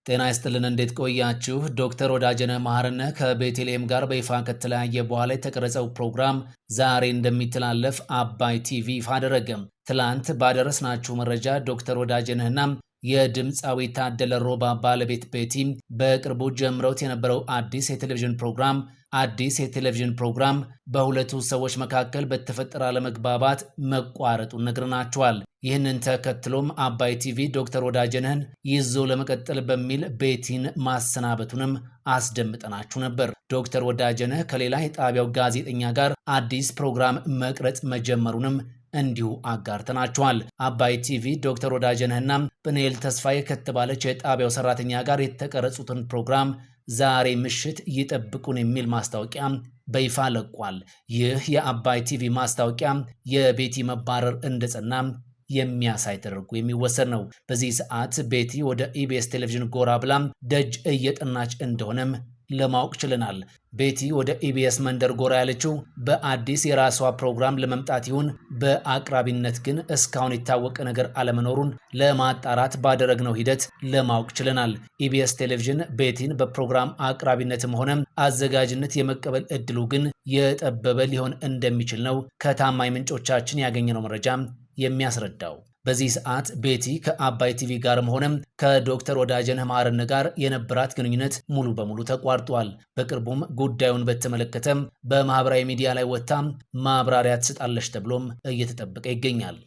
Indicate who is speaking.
Speaker 1: ጤና ይስጥልን እንዴት ቆያችሁ? ዶክተር ወዳጀነህ መሐረነህ ከቤተልሔም ጋር በይፋ ከተለያየ በኋላ የተቀረጸው ፕሮግራም ዛሬ እንደሚተላለፍ አባይ ቲቪ ይፋ አደረገ። ትላንት ባደረስናችሁ መረጃ ዶክተር ወዳጀነህና የድምፃዊ ታደለ ሮባ ባለቤት ቤቲ በቅርቡ ጀምረውት የነበረው አዲስ የቴሌቪዥን ፕሮግራም በሁለቱ ሰዎች መካከል በተፈጠረ አለመግባባት መቋረጡን ነግረናቸዋል። ይህንን ተከትሎም አባይ ቲቪ ዶክተር ወዳጀነህን ይዞ ለመቀጠል በሚል ቤቲን ማሰናበቱንም አስደምጠናችሁ ነበር። ዶክተር ወዳጀነህ ከሌላ የጣቢያው ጋዜጠኛ ጋር አዲስ ፕሮግራም መቅረጽ መጀመሩንም እንዲሁ አጋርተናችኋል። አባይ ቲቪ ዶክተር ወዳጀነህና ጵንኤል ተስፋዬ ከተባለች የጣቢያው ሰራተኛ ጋር የተቀረጹትን ፕሮግራም ዛሬ ምሽት ይጠብቁን የሚል ማስታወቂያ በይፋ ለቋል። ይህ የአባይ ቲቪ ማስታወቂያ የቤቲ መባረር እንደጸና የሚያሳይ ተደርጎ የሚወሰድ ነው። በዚህ ሰዓት ቤቲ ወደ ኢቢኤስ ቴሌቪዥን ጎራ ብላ ደጅ እየጠናች እንደሆነም ለማወቅ ችለናል። ቤቲ ወደ ኢቢኤስ መንደር ጎራ ያለችው በአዲስ የራሷ ፕሮግራም ለመምጣት ይሁን በአቅራቢነት ግን እስካሁን የታወቀ ነገር አለመኖሩን ለማጣራት ባደረግነው ሂደት ለማወቅ ችለናል። ኢቢኤስ ቴሌቪዥን ቤቲን በፕሮግራም አቅራቢነትም ሆነ አዘጋጅነት የመቀበል እድሉ ግን የጠበበ ሊሆን እንደሚችል ነው ከታማኝ ምንጮቻችን ያገኘነው መረጃ የሚያስረዳው። በዚህ ሰዓት ቤቲ ከአባይ ቲቪ ጋርም ሆነም ከዶክተር ወዳጀነህ መሐረነህ ጋር የነበራት ግንኙነት ሙሉ በሙሉ ተቋርጧል። በቅርቡም ጉዳዩን በተመለከተም በማህበራዊ ሚዲያ ላይ ወጥታ ማብራሪያ ትሰጣለች ተብሎም እየተጠበቀ ይገኛል።